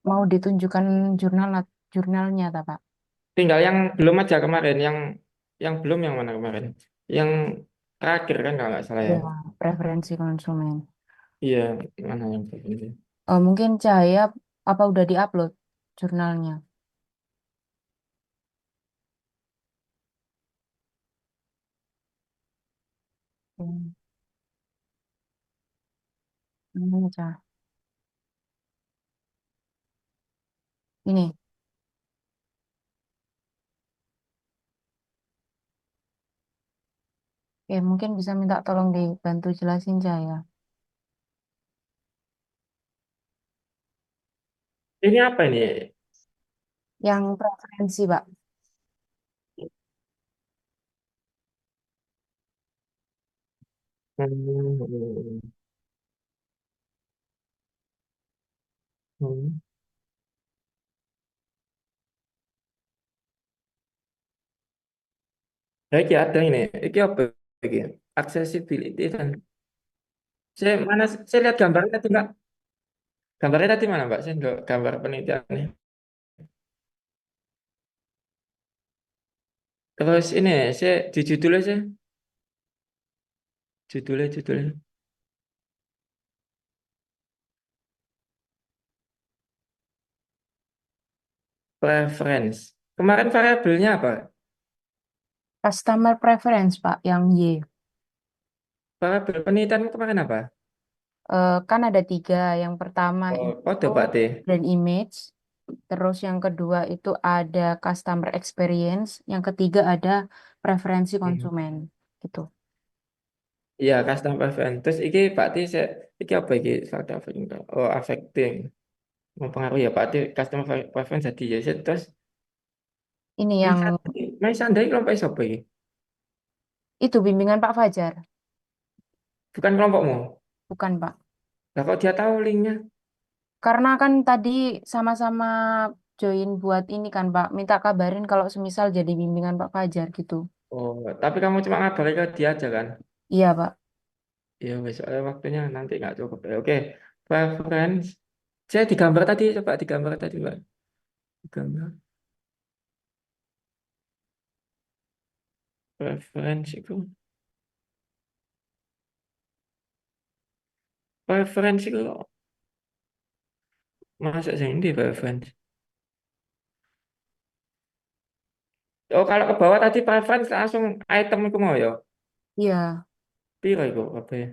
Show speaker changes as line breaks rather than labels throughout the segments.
mau ditunjukkan jurnalnya, tak, Pak?
Tinggal yang belum aja kemarin, yang belum yang mana kemarin? Yang terakhir kan kalau nggak salah ya.
Ya, preferensi konsumen.
Iya, mana yang belum ini?
Oh, mungkin Cahaya apa udah diupload jurnalnya? Hmm, Cah. Ini, mungkin bisa minta tolong dibantu jelasin Cahaya.
Ini apa ini?
Yang preferensi, Pak.
Hmm. Hmm. Ya, iki ada ini. Iki apa iki? Accessibility dan saya lihat gambarnya tadi Mbak. Gambarnya tadi mana Mbak? Saya nggak gambar penelitiannya. Terus ini saya di judulnya saya judulnya preference. Kemarin variabelnya apa?
Customer preference, Pak, yang Y.
Variabel penelitian kemarin apa?
Kan ada tiga. Yang pertama
Oh,
itu
kode Pak T.
brand image. Terus yang kedua itu ada customer experience. Yang ketiga ada preferensi
Hmm.
konsumen. Gitu.
Iya, custom preference. Terus iki Pak T saya iki apa iki faktor affecting? Oh, affecting. Mempengaruhi ya Pak T custom preference jadi ya. Terus
Ini yang
Mas Anda kelompok siapa iki?
itu bimbingan Pak Fajar.
Bukan kelompokmu.
Bukan, Pak.
Lah kok dia tahu linknya?
Karena kan tadi sama-sama join buat ini kan, Pak. Minta kabarin kalau semisal jadi bimbingan Pak Fajar gitu.
Oh, tapi kamu cuma ngabarin ke dia aja kan?
Iya, Pak.
Ya wes, waktunya nanti nggak cukup. Ya, oke, preference. Saya digambar tadi, coba digambar tadi, Mbak. Digambar. Preference itu. Preference itu masuk sini di preference. Oh, kalau ke bawah tadi preference langsung item itu mau ya.
Iya.
Piro itu apa ya?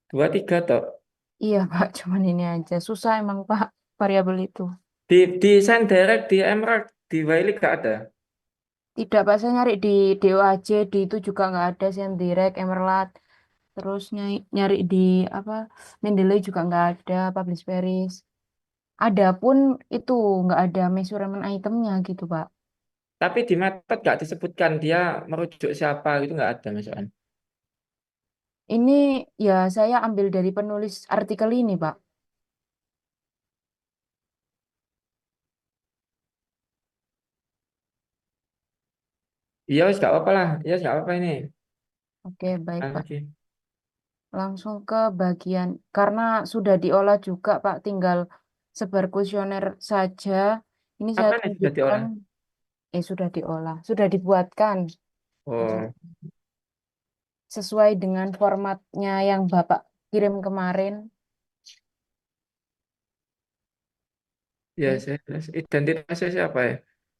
Dua tiga toh.
Iya, Pak. Cuman ini aja. Susah emang, Pak, variabel itu.
Di send direct di Emerald di Wiley gak ada.
Tidak, Pak. Saya nyari di DOAJ, di itu juga nggak ada. Direct, Emerald. Terus nyari di apa Mendeley juga nggak ada, Publish Paris. Ada pun itu nggak ada measurement itemnya gitu, Pak.
Tapi di metode gak disebutkan dia merujuk siapa itu nggak ada misalnya.
Ini ya saya ambil dari penulis artikel ini, Pak.
Iya, wes gak apa-apa lah. Iya, gak apa-apa ini.
Oke, baik, Pak.
Lagi.
Langsung ke bagian karena sudah diolah juga, Pak. Tinggal sebar kuesioner saja. Ini saya
Apa nih sudah
tunjukkan,
diolah?
sudah diolah, sudah dibuatkan.
Oh,
Sesuai dengan formatnya yang Bapak kirim kemarin.
ya
Oke.
saya identitasnya siapa ya?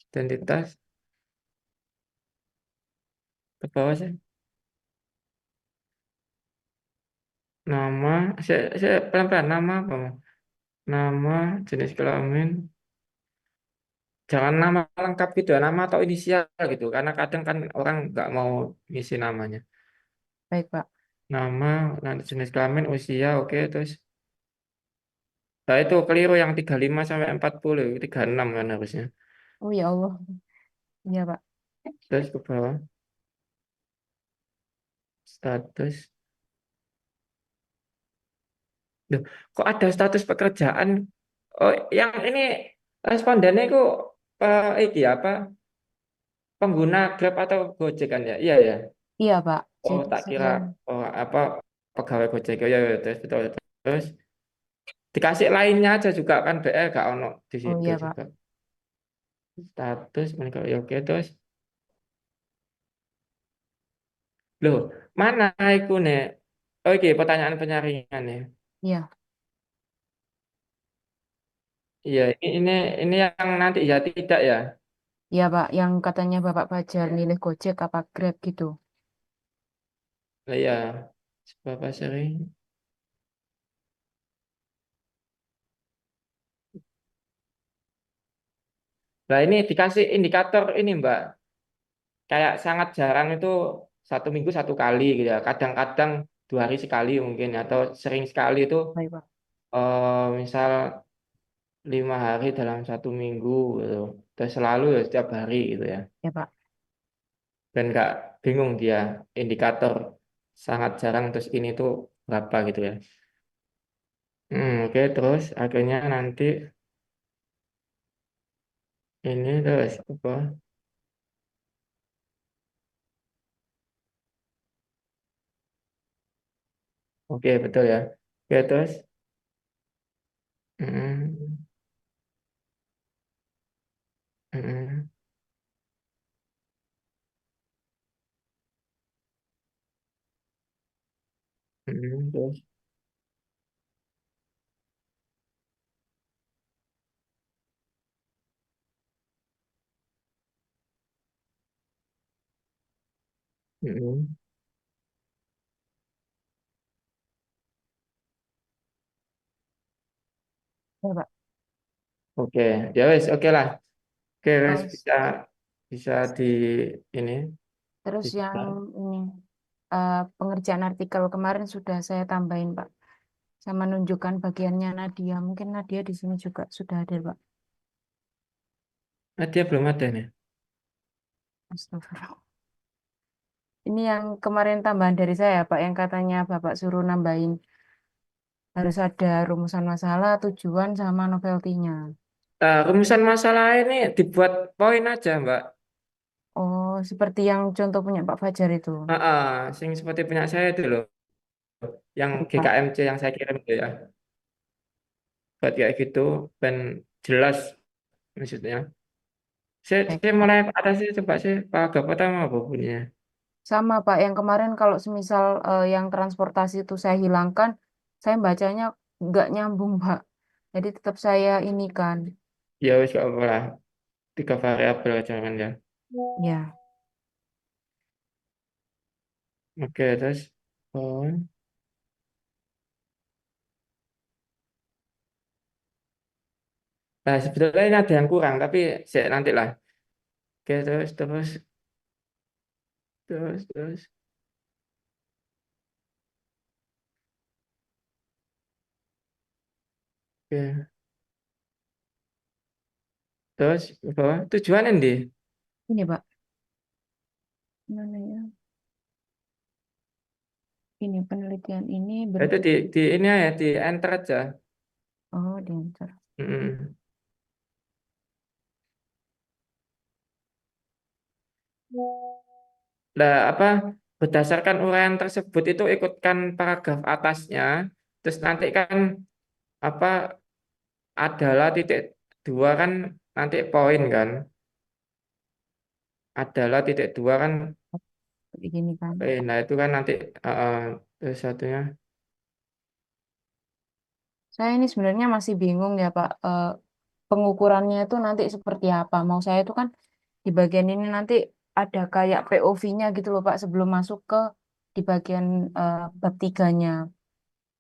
Identitas ke bawah sih. Nama, saya pelan-pelan nama apa? Nama, jenis kelamin. Jangan nama lengkap gitu ya, nama atau inisial gitu. Karena kadang kan orang nggak mau ngisi namanya.
Baik, Pak.
Nama, nanti jenis kelamin, usia, oke. Terus, nah itu keliru yang 35 sampai 40, 36 kan harusnya.
Oh ya Allah. Iya, Pak.
Terus ke bawah, status. Duh, kok ada status pekerjaan? Oh, yang ini respondennya itu iki apa? Pengguna Grab atau Gojek kan ya? Iya ya.
Iya, Pak.
Oh,
Jadi
tak kira
saya
oh, apa pegawai Gojek. Oh, ya, ya, terus betul. Terus Dikasih lainnya aja juga kan BL gak ono di
Oh
situ
iya Pak.
juga. Status mereka ya oke terus. Loh, mana iku nih? Oke, pertanyaan penyaringan ya.
Iya,
Iya, ini yang nanti ya tidak ya.
iya Pak. Yang katanya Bapak Fajar milih Gojek apa Grab gitu.
Lah ya, seberapa sering? Nah, ini dikasih indikator ini, Mbak. Kayak sangat jarang itu 1 minggu 1 kali gitu ya. Kadang-kadang 2 hari sekali mungkin atau sering sekali itu
Baik Pak.
misal 5 hari dalam 1 minggu gitu. Terus selalu ya setiap hari gitu ya.
Ya Pak.
Dan nggak bingung dia indikator sangat jarang terus ini tuh berapa gitu ya. Oke, terus akhirnya nanti ini terus apa? Oke, betul ya. Oke, terus mm, mm, terus mm,
Ya Pak.
oke, ya wes, oke lah. Oke, wes
Terus,
bisa bisa di ini
terus yang
disebar.
ini pengerjaan artikel kemarin sudah saya tambahin Pak. Saya menunjukkan bagiannya Nadia. Mungkin Nadia di sini juga sudah ada Pak.
Nah, dia belum ada nih.
Astagfirullah. Ini yang kemarin tambahan dari saya Pak, yang katanya Bapak suruh nambahin harus ada rumusan masalah, tujuan, sama novelty-nya.
Nah, rumusan masalah ini dibuat poin aja, Mbak.
Oh, seperti yang contoh punya Pak Fajar itu.
Sing seperti punya saya itu loh, yang
Baik, Pak.
GKMC yang saya kirim itu ya. Buat kayak gitu, dan jelas maksudnya.
Baik,
Saya
Pak.
mulai atas sih, coba sih, paragraf pertama apa bunyinya?
Sama Pak, yang kemarin kalau semisal yang transportasi itu saya hilangkan, saya bacanya nggak nyambung Pak. Jadi tetap saya ini kan.
Ya wis gak apa lah, 3 variabel aja kan ya.
Ya,
Oke, terus oh. Nah, sebetulnya ini ada yang kurang, tapi saya nanti lah. Oke, terus. Oke, terus bawah tujuan ini.
ini Pak. Mana ya? Ini penelitian ini
Itu
bertujuan.
di ini ya, di enter aja.
Oh, diantar.
Mm-mm. Nah, apa berdasarkan uraian tersebut itu ikutkan paragraf atasnya. Terus nanti kan apa adalah titik dua kan nanti poin kan. Adalah titik dua kan.
Begini kan.
Nah itu kan nanti terus satunya.
Saya ini sebenarnya masih bingung ya Pak. Pengukurannya itu nanti seperti apa? Mau saya itu kan di bagian ini nanti ada kayak POV-nya gitu loh Pak sebelum masuk ke di bagian bab tiganya.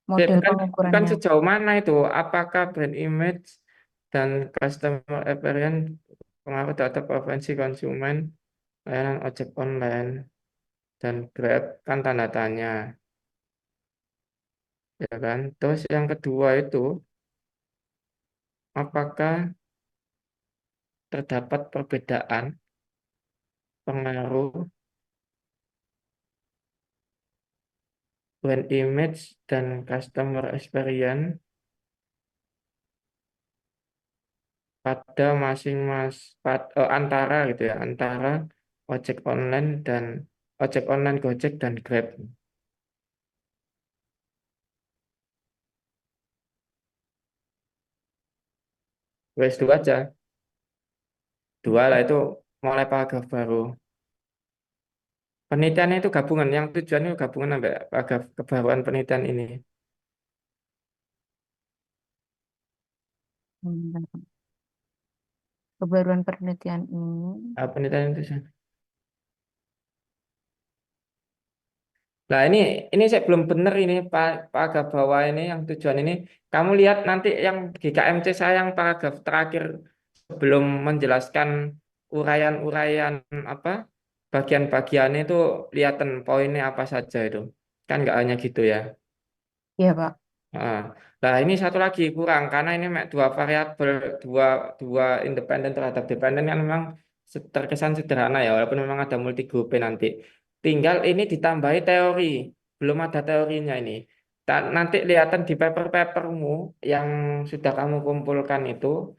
Model
Bukan bukan
pengukurannya.
sejauh mana itu. Apakah brand image dan customer experience pengaruh terhadap preferensi konsumen layanan ojek online dan Grab kan tanda tanya ya kan. Terus yang kedua itu apakah terdapat perbedaan pengaruh brand image dan customer experience pada antara gitu ya antara ojek online dan ojek online Gojek dan Grab. Wes dua aja. Dua lah itu mulai paragraf baru. Penelitiannya itu gabungan, yang tujuannya gabungan sampai paragraf kebaruan penelitian ini.
Hmm. Kebaruan penelitian ini.
Penelitian itu. Nah ini saya belum benar ini paragraf bawah ini yang tujuan ini. Kamu lihat nanti yang GKMC saya yang paragraf terakhir sebelum menjelaskan uraian-uraian apa bagian-bagian itu lihatan poinnya apa saja itu. Kan nggak hanya gitu ya.
Iya, Pak.
Ah, Nah, ini satu lagi kurang karena ini dua variabel, dua dua independen terhadap dependen yang memang terkesan sederhana ya, walaupun memang ada multi groupnya nanti. Tinggal ini ditambahi teori, belum ada teorinya ini. Nanti lihatan di paper-papermu yang sudah kamu kumpulkan itu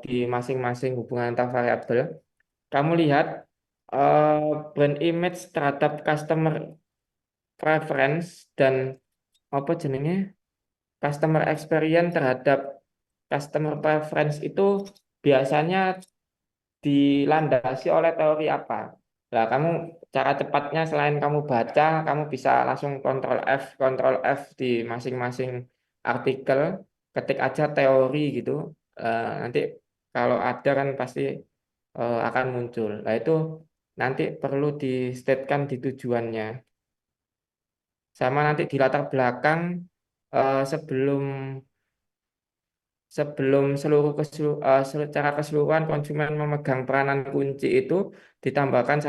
di masing-masing hubungan antar variabel. Kamu lihat eh, brand image terhadap customer preference dan apa jenenge? Customer experience terhadap customer preference itu biasanya dilandasi oleh teori apa? Nah, kamu cara cepatnya selain kamu baca, kamu bisa langsung Ctrl F di masing-masing artikel, ketik aja teori gitu. Nanti kalau ada kan pasti akan muncul. Nah, itu nanti perlu di-statekan di tujuannya. Sama nanti di latar belakang sebelum sebelum secara keseluruhan konsumen memegang peranan kunci itu ditambahkan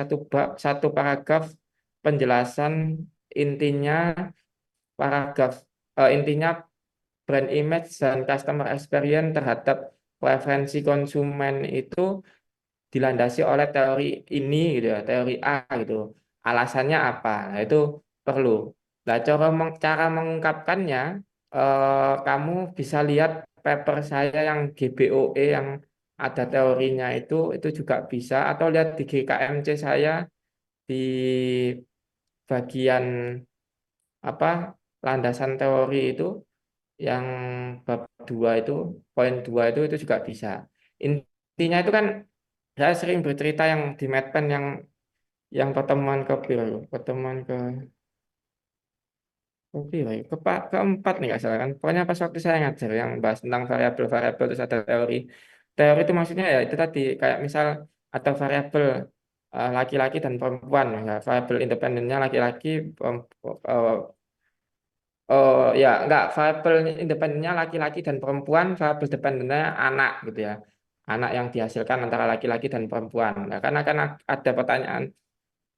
satu paragraf penjelasan intinya paragraf intinya brand image dan customer experience terhadap preferensi konsumen itu dilandasi oleh teori ini gitu ya, teori A gitu. Alasannya apa? Nah, itu perlu. Nah, cara mengungkapkannya kamu bisa lihat paper saya yang GBOE yang ada teorinya itu juga bisa atau lihat di GKMC saya di bagian apa landasan teori itu yang bab 2 itu poin 2 itu juga bisa. Intinya itu kan saya sering bercerita yang di Medpen yang pertemuan ke pertemuan keempat nih nggak salah kan. Pokoknya pas waktu saya ngajar yang bahas tentang variabel-variabel terus ada teori. Teori itu maksudnya ya itu tadi kayak misal ada variabel laki-laki dan perempuan ya. Variabel independennya laki-laki ya enggak variabel independennya laki-laki dan perempuan, variabel dependennya anak gitu ya. Anak yang dihasilkan antara laki-laki dan perempuan. Nah, karena kan ada pertanyaan,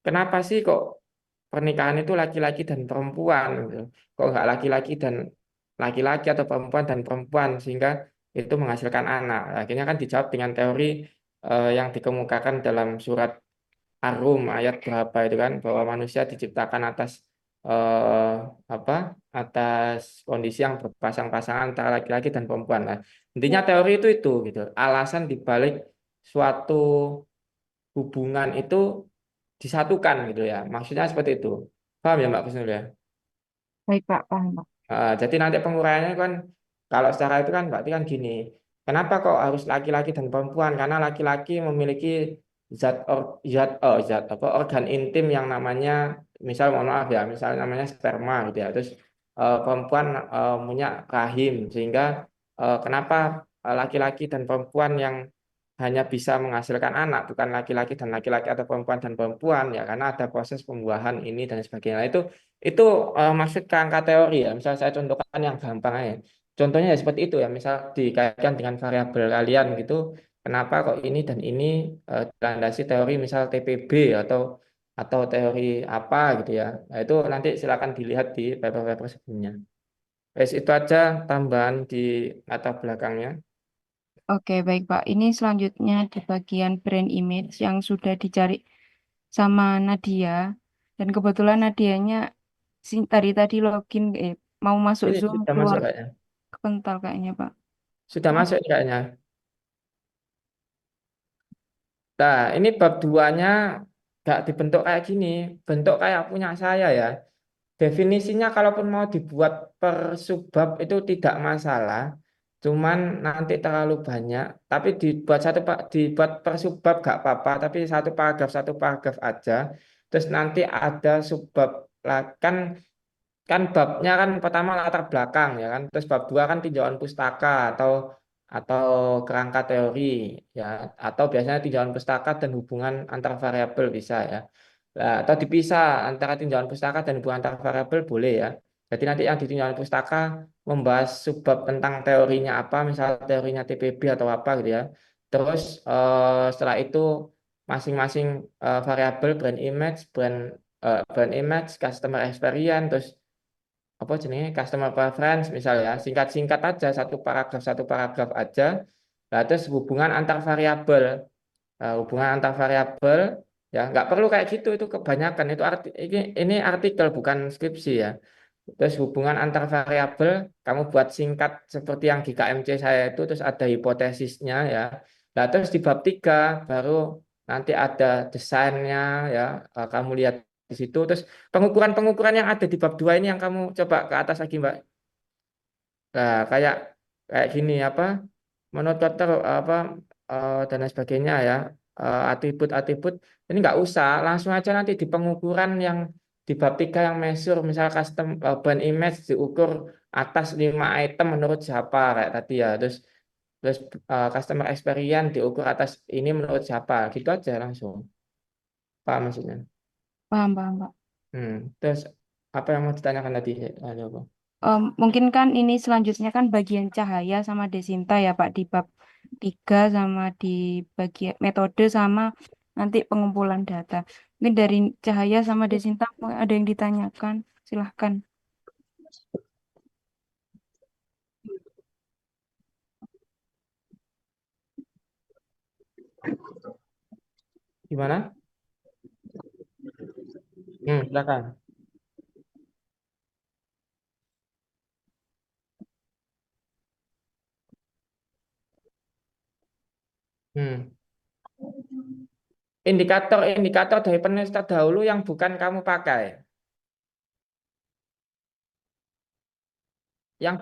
kenapa sih kok pernikahan itu laki-laki dan perempuan gitu? Kok enggak laki-laki dan laki-laki atau perempuan dan perempuan sehingga itu menghasilkan anak. Akhirnya kan dijawab dengan teori yang dikemukakan dalam surat Ar-Rum ayat berapa itu kan bahwa manusia diciptakan atas eh, apa atas kondisi yang berpasang-pasangan antara laki-laki dan perempuan. Nah, intinya teori itu gitu. Alasan dibalik suatu hubungan itu disatukan gitu ya. Maksudnya seperti itu. Paham ya Mbak Kusnul ya?
Baik, Pak. Paham, Pak.
Jadi nanti penguraiannya kan kalau secara itu kan berarti kan gini. Kenapa kok harus laki-laki dan perempuan? Karena laki-laki memiliki zat apa organ intim yang namanya misal mohon maaf ya, misal namanya sperma gitu ya. Terus perempuan punya rahim sehingga kenapa laki-laki dan perempuan yang hanya bisa menghasilkan anak bukan laki-laki dan laki-laki atau perempuan dan perempuan ya karena ada proses pembuahan ini dan sebagainya. Nah, itu maksud kerangka teori ya. Misal saya contohkan yang gampang aja. Contohnya ya seperti itu ya. Misal dikaitkan dengan variabel kalian gitu. Kenapa kok ini dan ini dilandasi teori misal TPB atau teori apa gitu ya. Nah, itu nanti silakan dilihat di paper-paper sebelumnya. Wes itu aja tambahan di latar belakangnya.
Oke, baik, Pak. Ini selanjutnya di bagian brand image yang sudah dicari sama Nadia. Dan kebetulan Nadianya tadi login, mau masuk
Ini
Zoom,
sudah masuk
keluar
kayaknya.
kepental kayaknya, Pak.
Sudah masuk ini kayaknya. Nah, ini bab duanya gak dibentuk kayak gini, bentuk kayak punya saya ya. Definisinya kalaupun mau dibuat per subbab itu tidak masalah, Cuman nanti terlalu banyak, tapi dibuat per subbab gak apa-apa, tapi satu paragraf aja. Terus nanti ada subbab kan kan babnya kan pertama latar belakang ya kan, terus bab dua kan tinjauan pustaka atau kerangka teori ya, atau biasanya tinjauan pustaka dan hubungan antar variabel bisa ya. Nah, atau dipisah antara tinjauan pustaka dan hubungan antar variabel boleh ya. Jadi nanti yang di tinjauan pustaka membahas subbab tentang teorinya apa, misalnya teorinya TPB atau apa gitu ya. Terus setelah itu masing-masing variabel brand image, customer experience, terus apa jenis customer preference misalnya, singkat-singkat aja satu paragraf aja. Nah, terus hubungan antar variabel ya nggak perlu kayak gitu, itu kebanyakan, ini artikel bukan skripsi ya. Terus hubungan antar variabel kamu buat singkat seperti yang di KMC saya itu, terus ada hipotesisnya ya. Nah, terus di bab 3 baru nanti ada desainnya ya. Kamu lihat di situ, terus pengukuran-pengukuran yang ada di bab 2 ini yang kamu coba ke atas lagi, Mbak. Nah, kayak kayak gini apa? Menurut dokter apa dan lain sebagainya ya. Atribut-atribut ini nggak usah, langsung aja nanti di pengukuran yang di bab 3 yang measure, misal custom brand image diukur atas 5 item menurut siapa kayak tadi ya. Terus terus customer experience diukur atas ini menurut siapa, gitu aja langsung. Paham maksudnya?
Paham, paham, Pak.
Terus apa yang mau ditanyakan tadi? Ada apa?
Mungkin kan ini selanjutnya kan bagian cahaya sama desinta ya Pak di bab 3 sama di bagian metode sama nanti pengumpulan data. Mungkin dari cahaya sama desinta ada yang ditanyakan. Silahkan.
Gimana? Silakan. Hmm. Indikator-indikator dari penulis terdahulu yang bukan kamu pakai, yang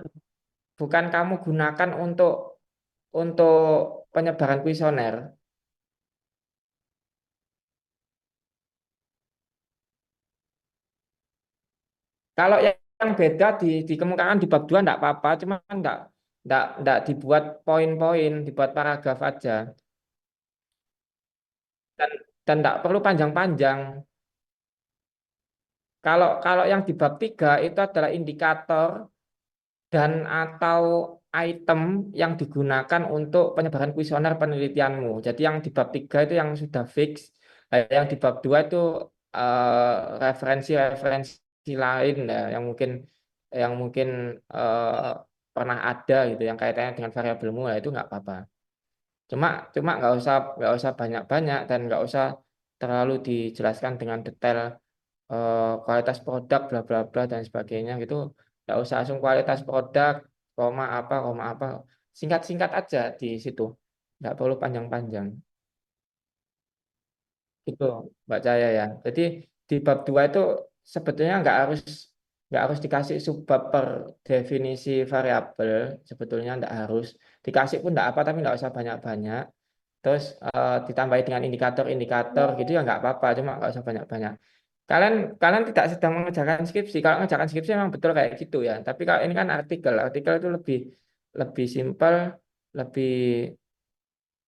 bukan kamu gunakan untuk penyebaran kuesioner. Kalau yang beda dikemukakan di bab 2 enggak apa-apa, cuma enggak dibuat poin-poin, dibuat paragraf aja. Dan dan enggak perlu panjang-panjang. Kalau kalau yang di bab 3 itu adalah indikator dan atau item yang digunakan untuk penyebaran kuesioner penelitianmu. Jadi yang di bab 3 itu yang sudah fix. Yang di bab 2 itu referensi-referensi lain ya, yang mungkin eh, pernah ada gitu yang kaitannya dengan variabelmu, ya itu nggak apa-apa. Cuma cuma nggak usah banyak-banyak dan nggak usah terlalu dijelaskan dengan detail kualitas produk bla bla bla dan sebagainya gitu. Nggak usah langsung kualitas produk koma apa, singkat-singkat aja di situ, nggak perlu panjang-panjang itu, Mbak Cahaya ya. Jadi di bab 2 itu sebetulnya nggak harus dikasih subbab per definisi variabel, sebetulnya nggak harus dikasih pun nggak apa, tapi nggak usah banyak-banyak. Terus ditambahi dengan indikator-indikator gitu ya nggak apa-apa, cuma nggak usah banyak-banyak. Kalian kalian tidak sedang mengerjakan skripsi. Kalau mengerjakan skripsi memang betul kayak gitu ya. Tapi kalau ini kan artikel itu lebih lebih simpel, lebih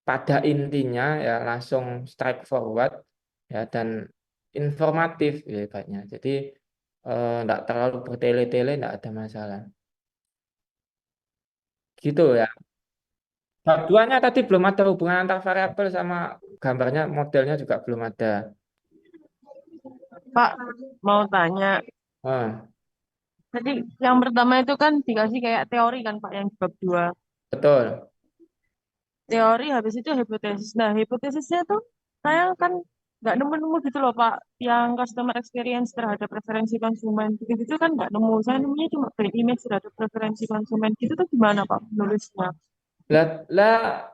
pada intinya ya, langsung strike forward ya, dan informatif ya ibaratnya. Jadi enggak terlalu bertele-tele, enggak ada masalah. Gitu ya. Bab duanya tadi belum ada hubungan antar variabel sama gambarnya, modelnya juga belum ada.
Pak, mau tanya.
Oh,
Jadi yang pertama itu kan dikasih kayak teori kan Pak yang di bab 2.
betul.
Teori habis itu hipotesis. Nah, hipotesisnya tuh saya kan nggak nemu-nemu gitu loh Pak. Yang customer experience terhadap preferensi konsumen. Gitu kan nggak nemu. Saya nemunya cuma brand image terhadap preferensi konsumen. Gitu tuh gimana Pak nulisnya?
Lah,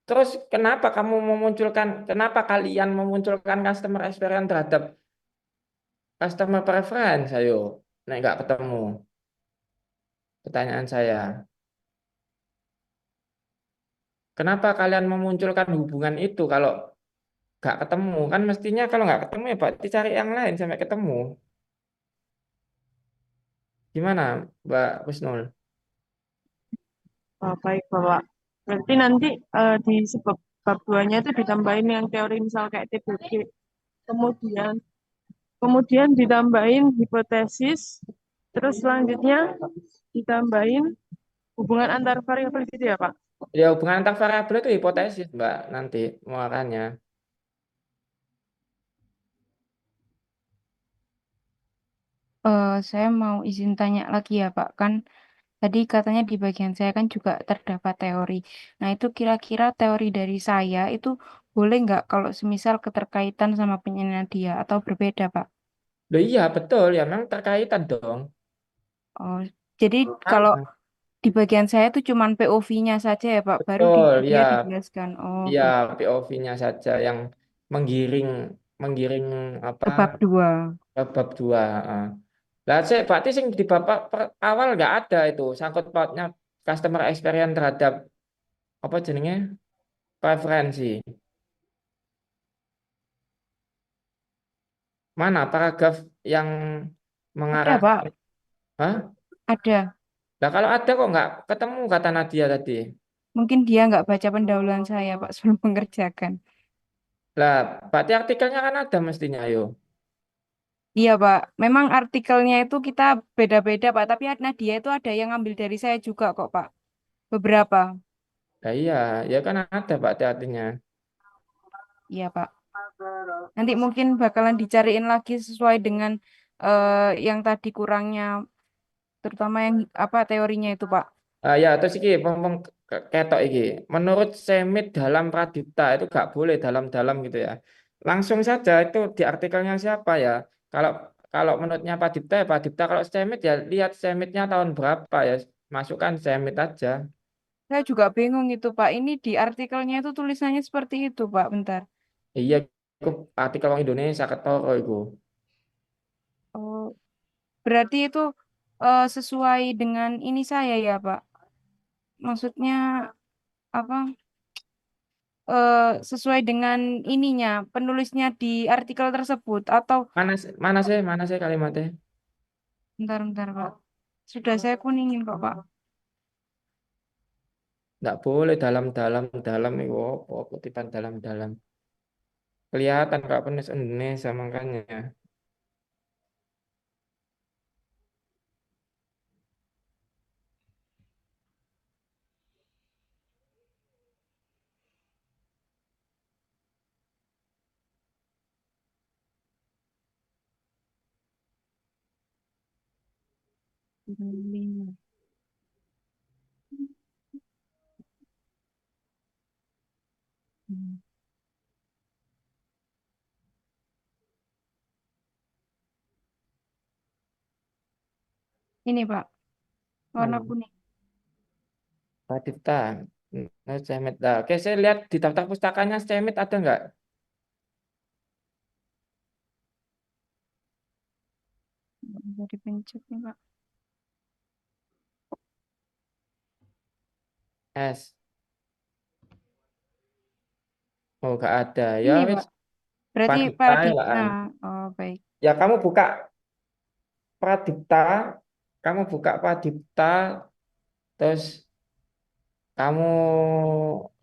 terus kenapa kalian memunculkan customer experience terhadap customer preference? Ayo, nek nggak ketemu pertanyaan saya. Kenapa kalian memunculkan hubungan itu kalau nggak ketemu? Kan mestinya kalau nggak ketemu ya berarti cari yang lain sampai ketemu. Gimana, Mbak Kusnul?
Oh, baik, Bapak. Berarti nanti di sebab bab 2-nya itu ditambahin yang teori misal kayak TBG. Kemudian kemudian ditambahin hipotesis, terus selanjutnya ditambahin hubungan antar variabel gitu ya, Pak?
Ya hubungan antar variabel itu hipotesis, Mbak, nanti muarannya.
Saya mau izin tanya lagi ya Pak, kan tadi katanya di bagian saya kan juga terdapat teori. Nah itu kira-kira teori dari saya itu boleh nggak kalau semisal keterkaitan sama penyanyi dia atau berbeda Pak?
Loh iya, betul. Ya memang terkaitan dong.
Oh, jadi kalau
Sama.
di bagian saya itu cuman POV-nya saja ya Pak, baru di
Betul,
dia
ya.
dijelaskan. Oh,
Ya POV-nya saja yang menggiring menggiring apa
ke bab 2.
ke bab 2. Lah saya berarti sing di bab awal nggak ada itu sangkut pautnya customer experience terhadap apa jenenge preferensi. Mana paragraf yang
Ada
mengarah?
Pak,
Hah?
ada.
Lah kalau ada kok nggak ketemu kata Nadia tadi.
Mungkin dia nggak baca pendahuluan saya Pak sebelum mengerjakan.
Lah berarti artikelnya kan ada mestinya yo.
Iya Pak, memang artikelnya itu kita beda-beda Pak, tapi Nadia itu ada yang ngambil dari saya juga kok Pak, beberapa.
Lah iya, ya kan ada berarti artinya.
Iya Pak, nanti mungkin bakalan dicariin lagi sesuai dengan yang tadi kurangnya, terutama yang apa teorinya itu Pak.
Ya terus iki ketok iki. Menurut Semit dalam Pradipta itu gak boleh dalam-dalam gitu ya. Langsung saja itu di artikelnya siapa ya. Kalau kalau menurutnya Pradipta ya Pradipta. Kalau Semit ya lihat Semitnya tahun berapa ya. Masukkan Semit aja.
Saya juga bingung itu Pak, ini di artikelnya itu tulisannya seperti itu Pak, bentar.
Iya, itu artikel Wong Indonesia ketoro itu.
Oh, berarti itu sesuai dengan ini saya ya Pak, maksudnya apa? Sesuai dengan ininya, penulisnya di artikel tersebut atau
Mana sih kalimatnya?
bentar Pak. Sudah saya kuningin kok Pak.
Nggak boleh dalam itu apa kutipan dalam-dalam. Kelihatan Kak penulis Indonesia makanya.
Ini Pak, warna
Mana?
kuning.
Radipta. Cemit. Nah, oke, saya lihat di daftar pustakanya Cemit ada nggak?
Bisa dipencet nih Pak.
S. Oh, nggak ada. Ya,
Ini
wis
Pak, berarti
Pradipta ya
Pradipta.
kan.
Oh baik.
Ya, kamu buka Pradipta, kamu buka Pradipta, terus kamu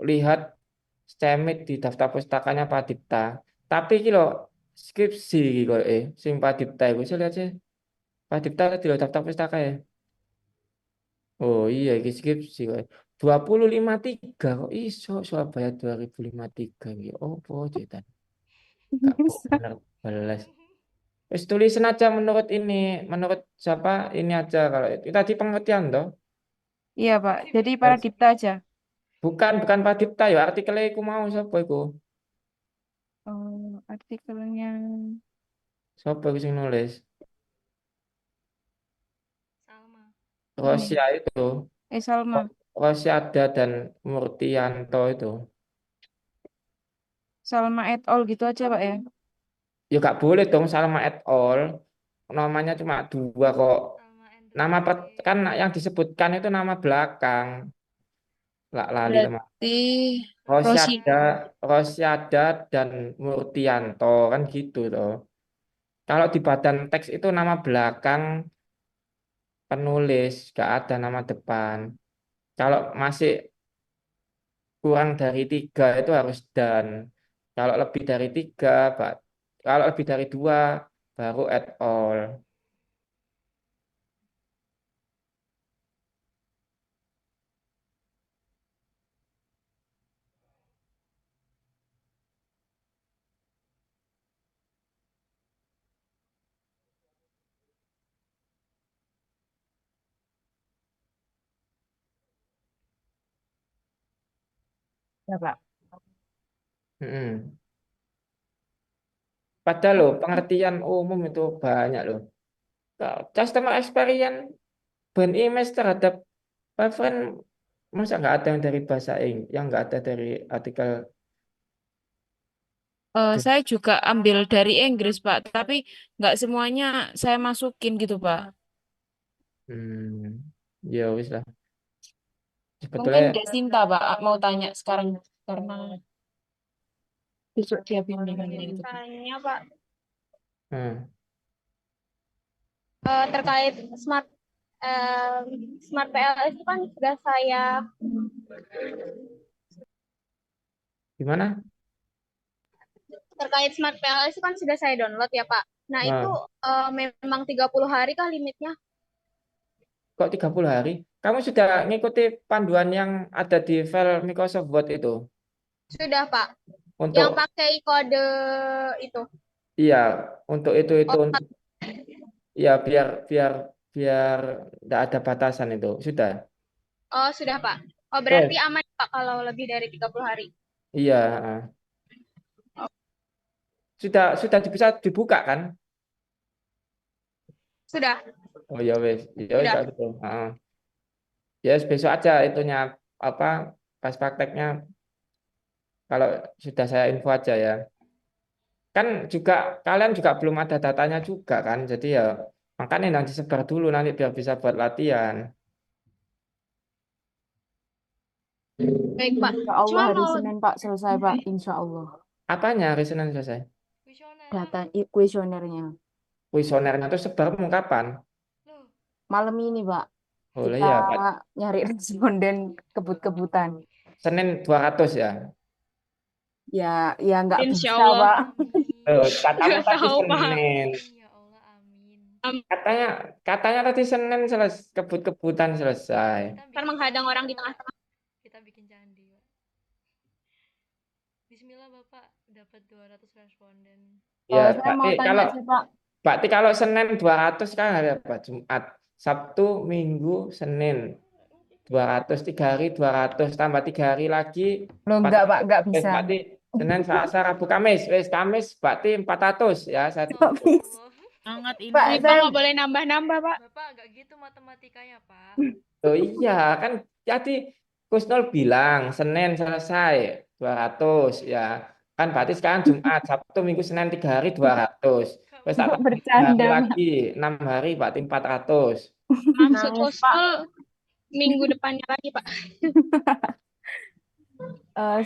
lihat Cemit di daftar pustakanya Pradipta. Tapi iki lho, skripsi iki kok sing Pradipta iku saya lihat sih. Pradipta di daftar pustaka ya. Oh iya, iki skripsi kok. 253 kok iso Surabaya 2053 iki. Opo cetan? Gak
Bisa.
bener belas. Wis tulisin aja menurut ini, menurut siapa ini aja kalau itu tadi pengertian toh.
Iya Pak, jadi
Wes.
Pradipta aja.
Bukan Pradipta ya, artikelnya iku mau sapa iku?
Oh, artikelnya
Sapa iku sing nulis?
Salma.
ini.
Rosia itu.
Salma.
Rosiada dan Murtianto itu.
Salma et al gitu aja Pak ya.
Ya gak boleh dong Salma et al. Namanya cuma dua kok.
Salma and
Nama
Rushdie.
kan yang disebutkan itu nama belakang. lali teman.
Berarti Rosi.
Rosyada, Rosyada dan Murtianto kan gitu loh. Kalau di badan teks itu nama belakang penulis, gak ada nama depan. Kalau masih kurang dari tiga itu harus dan. Kalau lebih dari tiga, kalau lebih dari dua baru at all.
Ya, Pak.
Mm-mm. Padahal loh, pengertian umum itu banyak loh. Customer experience, brand image terhadap reference, masa nggak ada yang dari bahasa Inggris, yang nggak ada dari artikel.
Saya juga ambil dari Inggris, Pak, tapi nggak semuanya saya masukin gitu, Pak.
Hmm, ya wis lah.
Mungkin
Sebetulnya,
Desinta, Pak, mau tanya sekarang karena besok dia bimbingan itu.
Tanya Pak,
hmm,
terkait eh, smart PLS itu kan sudah saya
gimana?
terkait smart PLS itu kan sudah saya download ya Pak. Nah itu
Nah,
memang 30 hari kah limitnya?
kok 30 hari? Kamu sudah ngikuti panduan yang ada di file Microsoft Word itu?
Sudah Pak. Yang
Untuk,
pakai kode itu.
iya, untuk itu,
Oh,
ya biar biar biar tidak ada batasan itu. Sudah.
oh sudah Pak. Oh berarti
Yes.
aman Pak kalau lebih dari 30 hari.
Iya, sudah bisa dibuka kan?
Sudah,
Oh ya wes
sudah.
kalau gitu. Ya wes, besok aja itunya apa pas prakteknya kalau sudah saya info aja ya. Kan juga kalian juga belum ada datanya juga kan. Jadi ya makanya nanti sebar dulu nanti biar bisa buat latihan.
Baik Pak.
Insya Allah
Cuma
hari
mau
Senin, Pak, selesai, Pak. Insya Allah.
Apanya hari Senin selesai?
Data kuesionernya.
Kuesionernya itu sebar mau kapan?
Malam ini, Pak.
Boleh
Kita
ya, Pak.
nyari responden kebut-kebutan.
Senin 200 ya.
Ya, ya nggak
insya
bisa,
Allah.
Pak.
Katamu
Nggak
tadi
tahu Pak.
Senin.
Ya Allah, amin.
Katanya katanya tadi Senin kebut-kebutan selesai.
Kan menghadang orang di tengah-tengah.
Kita bikin candi, Pak. Bismillah, Bapak dapat 200 responden.
Ya,
Saya mau tanya sih, Pak.
Berarti kalau Senin 200 kan hari apa? Jumat, Sabtu, Minggu, Senin. 200 3 hari 200 tambah 3 hari lagi
Loh, enggak, Pak,
400.
enggak bisa.
Berarti Senin, Selasa, Rabu, Kamis. Kamis berarti 400 ya.
Nggak bisa.
Sangat ini.
Pak,
Baik Pak,
saya
nggak boleh nambah-nambah Pak.
Bapak nggak gitu matematikanya, Pak.
Oh iya, kan jadi Kusnul bilang Senin selesai 200 ya. Kan berarti sekarang Jumat, Sabtu, Minggu, Senin 3 hari 200. Terus tak tambah 3 hari
bercanda, Pak.
lagi 6 hari berarti 400.
Maksud
Nangis, Pak.
Husnul minggu depannya lagi Pak.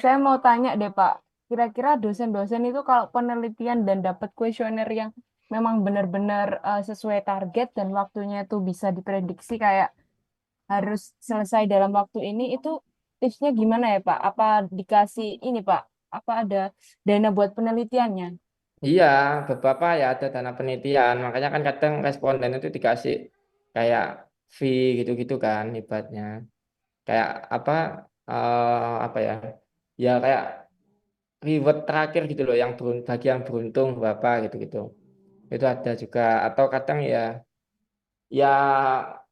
Saya mau tanya deh, Pak. Kira-kira dosen-dosen itu kalau penelitian dan dapat kuesioner yang memang benar-benar sesuai target dan waktunya itu bisa diprediksi kayak harus selesai dalam waktu ini, itu tipsnya gimana ya, Pak? Apa dikasih ini, Pak? Apa ada dana buat penelitiannya?
Iya, beberapa ya ada dana penelitian. Makanya kan kadang responden itu dikasih kayak fee gitu-gitu kan hebatnya. Kayak apa ya? Ya kayak reward terakhir gitu loh yang bagi yang beruntung berapa gitu-gitu. Itu ada juga atau kadang ya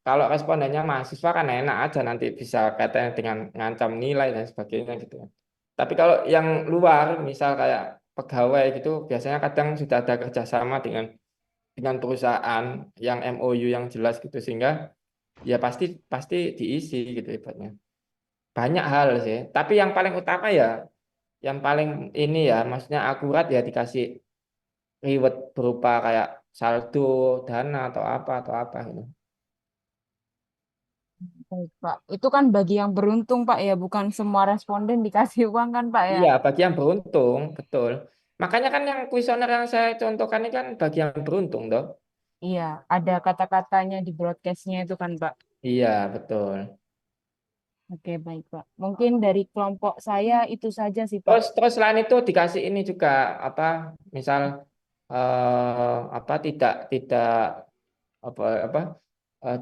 kalau respondennya mahasiswa kan enak aja nanti bisa katanya dengan ngancam nilai dan sebagainya gitu. Tapi kalau yang luar misal kayak pegawai gitu biasanya kadang sudah ada kerjasama dengan perusahaan yang MOU yang jelas gitu sehingga ya pasti pasti diisi gitu ibaratnya. Banyak hal sih. Tapi yang paling utama ya yang paling ini ya maksudnya akurat ya dikasih reward berupa kayak saldo, dana atau apa gitu.
Baik, Pak. Itu kan bagi yang beruntung, Pak, ya. Bukan semua responden dikasih uang kan, Pak, ya.
Iya, bagi yang beruntung, betul. Makanya kan yang kuesioner yang saya contohkan ini kan bagi yang beruntung, toh.
Iya, ada kata-katanya di broadcastnya itu kan, Pak.
Iya, betul.
Oke, baik, Pak. Mungkin dari kelompok saya itu saja sih, Pak.
Terus selain itu dikasih ini juga apa, misal apa tidak tidak apa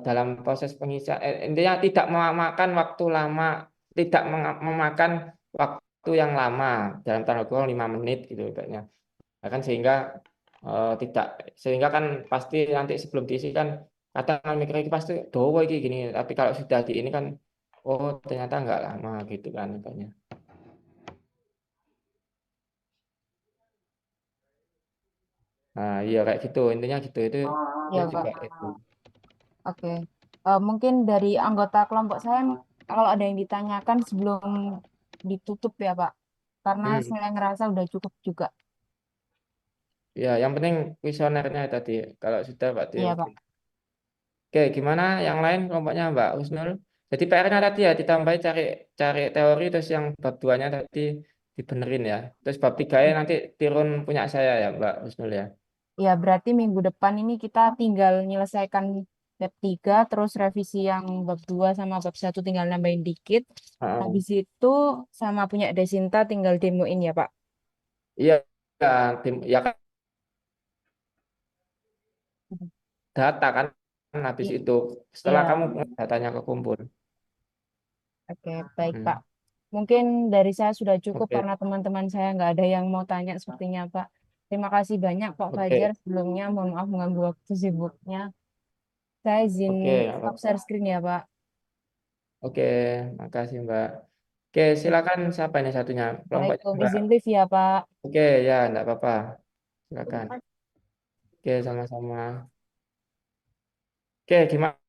dalam proses pengisian intinya tidak memakan waktu lama, tidak memakan waktu yang lama dalam tanda kurung 5 menit gitu ibaratnya. Ya kan sehingga tidak sehingga kan pasti nanti sebelum diisi kan kadang mikir iki pasti dowo iki gini, tapi kalau sudah di ini kan oh ternyata nggak lama gitu kan ibaratnya. Nah, iya kayak gitu intinya gitu itu
Iya,
juga
Pak.
itu.
Oke. Mungkin dari anggota kelompok saya, kalau ada yang ditanyakan sebelum ditutup ya, Pak. Karena
Hmm.
saya ngerasa udah cukup juga.
Ya, yang penting kuesionernya tadi. Kalau sudah berarti
Iya,
oke.
Pak.
Oke, gimana yang lain kelompoknya Mbak Husnul? Jadi PR-nya tadi ya ditambahin cari cari teori terus yang bab 2-nya tadi dibenerin ya. Terus bab 3 nanti tirun punya saya ya Mbak Husnul ya.
Ya, berarti minggu depan ini kita tinggal menyelesaikan bab 3, terus revisi yang bab 2 sama bab 1 tinggal nambahin dikit.
Heeh.
Habis itu sama punya Desinta tinggal demoin ya, Pak.
Iya, ya, ya kan data kan habis
Iya,
itu setelah
iya.
kamu datanya kekumpul.
Oke, baik, Pak.
Hmm.
Mungkin dari saya sudah cukup
Oke,
karena teman-teman saya nggak ada yang mau tanya sepertinya, Pak. Terima kasih banyak, Pak Fajar.
oke,
Sebelumnya, mohon maaf mengganggu waktu sibuknya. Saya izin
oke, nggak
stop
apa-apa.
share screen ya, Pak.
Oke, makasih Mbak. Oke, silakan siapa ini satunya? Kelompoknya
Assalamualaikum.
Mbak.
Izin live ya, Pak.
Oke, ya, enggak apa-apa. Silakan. Oke, sama-sama. Oke, gimana?